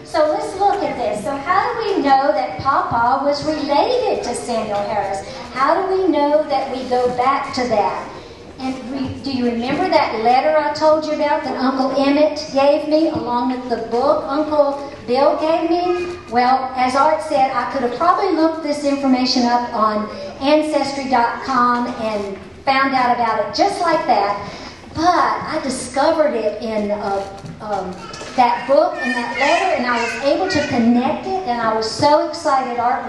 So let's look at this. So how do we know that Papa was related to Samuel Harris? How do we know that we go back to that? And do you remember that letter I told you about that Uncle Emmett gave me along with the book Uncle Bill gave me? Well, as Art said, I could have probably looked this information up on Ancestry.com and found out about it just like that. But I discovered it in that book and that letter, and I was able to connect it, and I was so excited. Art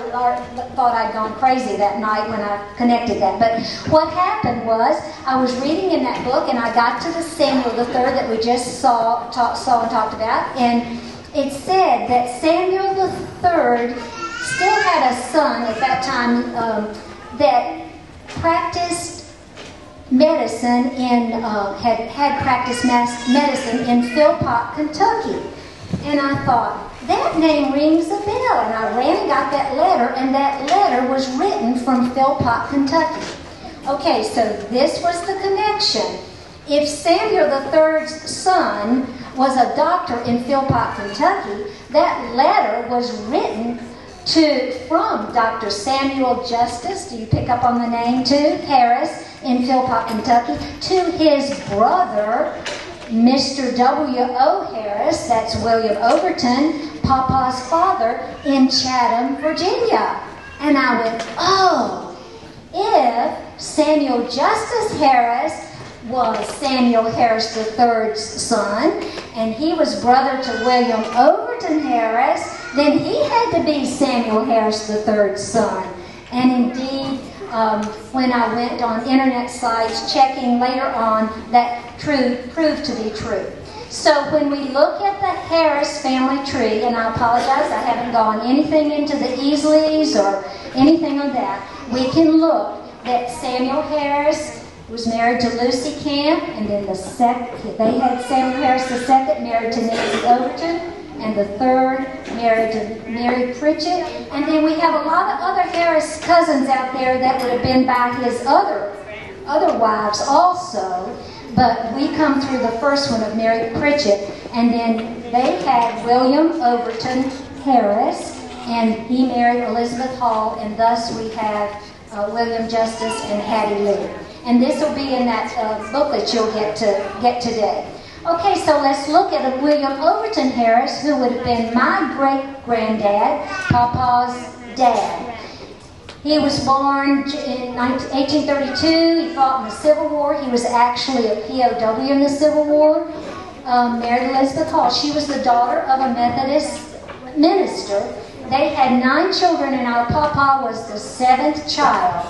thought I'd gone crazy that night when I connected that. But what happened was, I was reading in that book, and I got to the Samuel III that we just saw and talked about, and it said that Samuel III still had a son at that time that practiced medicine had practiced medicine in Philpott, Kentucky. And I thought, that name rings a bell. And I ran and got that letter, and that letter was written from Philpott, Kentucky. Okay, so this was the connection. If Samuel III's son was a doctor in Philpott, Kentucky, that letter was written from Dr. Samuel Justice, do you pick up on the name too, Harris, in Philpott, Kentucky, to his brother, Mr. W.O. Harris, that's William Overton, Papa's father, in Chatham, Virginia. And I went, oh, if Samuel Justice Harris was Samuel Harris III's son, and he was brother to William Overton Harris, then he had to be Samuel Harris III's son. And indeed, when I went on internet sites checking later on, that proved to be true. So when we look at the Harris family tree, and I apologize, I haven't gone anything into the Easleys or anything on that, we can look that Samuel Harris was married to Lucy Camp, and then they had Samuel Harris II married to Nancy Overton, and the third married to Mary Pritchett. And then we have a lot of other Harris cousins out there that would have been by his other wives also. But we come through the first one of Mary Pritchett, and then they had William Overton Harris, and he married Elizabeth Hall, and thus we have William Justice and Hattie Lee. And this will be in that book that you'll get today. Okay, so let's look at William Overton Harris, who would have been my great-granddad, Papa's dad. He was born in 1832. He fought in the Civil War. He was actually a POW in the Civil War. Married Elizabeth Hall. She was the daughter of a Methodist minister. They had 9 children, and our Papa was the 7th child.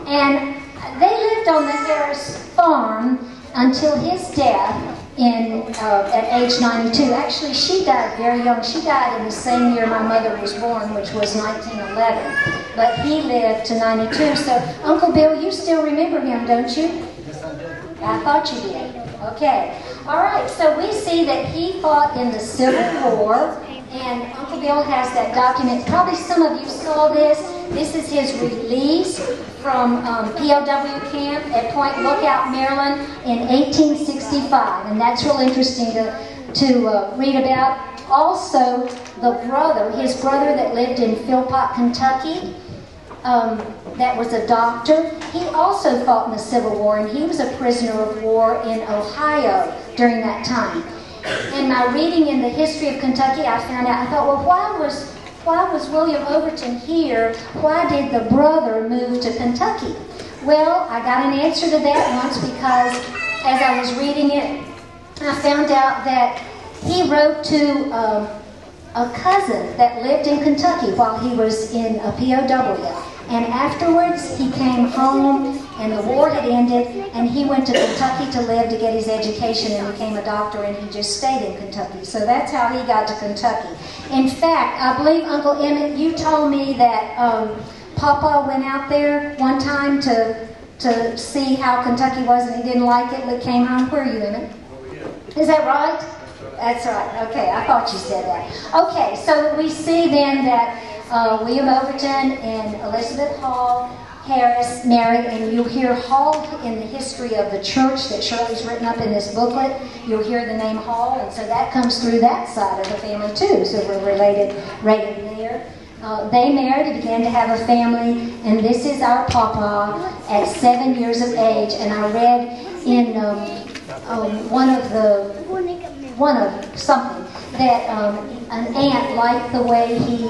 And they lived on the Harris farm until his death at age 92. Actually, she died very young. She died in the same year my mother was born, which was 1911. But he lived to 92. So, Uncle Bill, you still remember him, don't you? Yes, I do. I thought you did. Okay. All right. So we see that he fought in the Civil War. And Uncle Bill has that document. Probably some of you saw this. This is his release from POW camp at Point Lookout, Maryland in 1865. And that's real interesting to read about. Also, his brother that lived in Philpott, Kentucky, that was a doctor. He also fought in the Civil War, and he was a prisoner of war in Ohio during that time. In my reading in the history of Kentucky, I found out, I thought, well, why was William Overton here? Why did the brother move to Kentucky? Well, I got an answer to that once, because as I was reading it, I found out that he wrote to a cousin that lived in Kentucky while he was in a POW. And afterwards, he came home, and the war had ended, and he went to Kentucky to live to get his education and became a doctor, and he just stayed in Kentucky. So that's how he got to Kentucky. In fact, I believe, Uncle Emmett, you told me that Papa went out there one time to see how Kentucky was, and he didn't like it, but came home. Where are you, Emmett? Is that right? That's right. Okay, I thought you said that. Okay, so we see then that William Overton and Elizabeth Hall Harris married, and you'll hear Hall in the history of the church that Shirley's written up in this booklet. You'll hear the name Hall, and so that comes through that side of the family too. So we're related there. They married and began to have a family, and this is our Papa at 7 years of age. And I read in one of something that an aunt liked the way he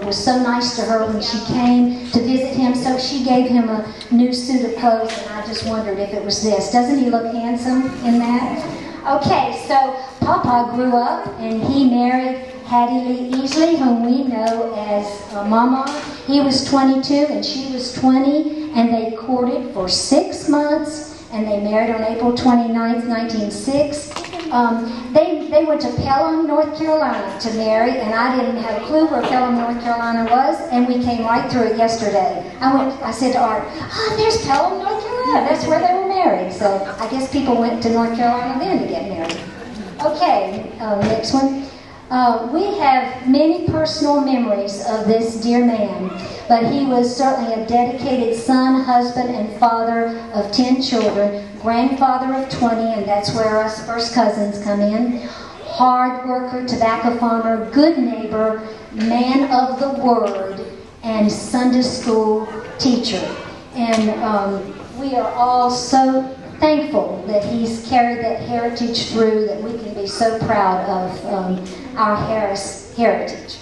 was so nice to her when she came to visit him, so she gave him a new suit of clothes, and I just wondered if it was this. Doesn't he look handsome in that? Okay, so Papa grew up and he married Hattie Lee Easley, whom we know as Mama. He was 22 and she was 20, and they courted for 6 months, and they married on April 29th, 1906. They went to Pelham, North Carolina to marry, and I didn't have a clue where Pelham, North Carolina was, and we came right through it yesterday. I said to Art, there's Pelham, North Carolina. That's where they were married. So I guess people went to North Carolina then to get married. Okay, next one. We have many personal memories of this dear man, but he was certainly a dedicated son, husband, and father of 10 children, grandfather of 20, and that's where us first cousins come in, hard worker, tobacco farmer, good neighbor, man of the word, and Sunday school teacher. And we are all so thankful that he's carried that heritage through, that we can be so proud of our Harris heritage.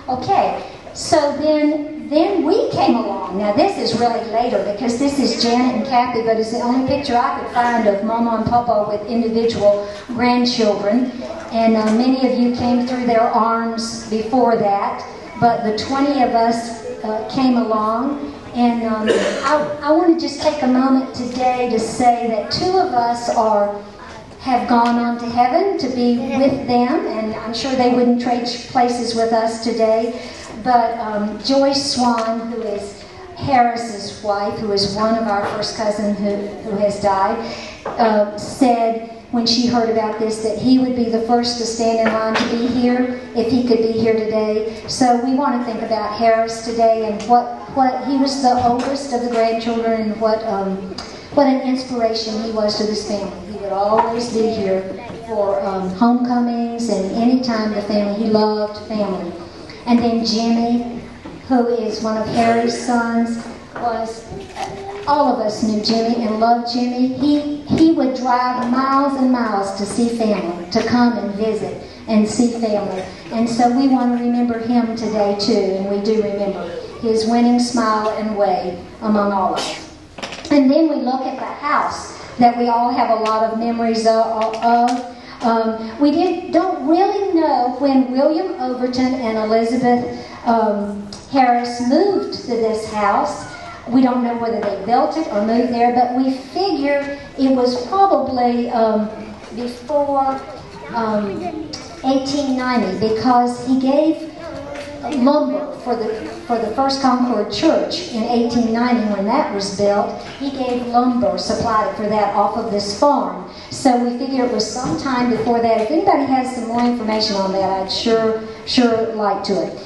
Okay, so then we came along. Now this is really later because this is Janet and Kathy, but it's the only picture I could find of Mama and Papa with individual grandchildren. And many of you came through their arms before that, but the 20 of us came along. And I want to just take a moment today to say that 2 of us have gone on to heaven to be with them, and I'm sure they wouldn't trade places with us today. But Joyce Swan, who is Harris's wife, who is one of our first cousins who has died, said when she heard about this that he would be the first to stand in line to be here if he could be here today. So we want to think about Harris today and what he was the oldest of the grandchildren, and what an inspiration he was to this family. He would always be here for homecomings and any time the family. He loved family. And then Jimmy, who is one of Harry's sons, all of us knew Jimmy and loved Jimmy. He would drive miles and miles to see family, to come and visit and see family. And so we want to remember him today too, and we do remember his winning smile and way among all of us. And then we look at the house that we all have a lot of memories of. We don't really know when William Overton and Elizabeth Harris moved to this house. We don't know whether they built it or moved there, but we figure it was probably before 1890, because he gave lumber for the First Concord Church in 1890 when that was built. He gave lumber, supplied it for that off of this farm. So we figure it was sometime before that. If anybody has some more information on that, I'd sure like to it.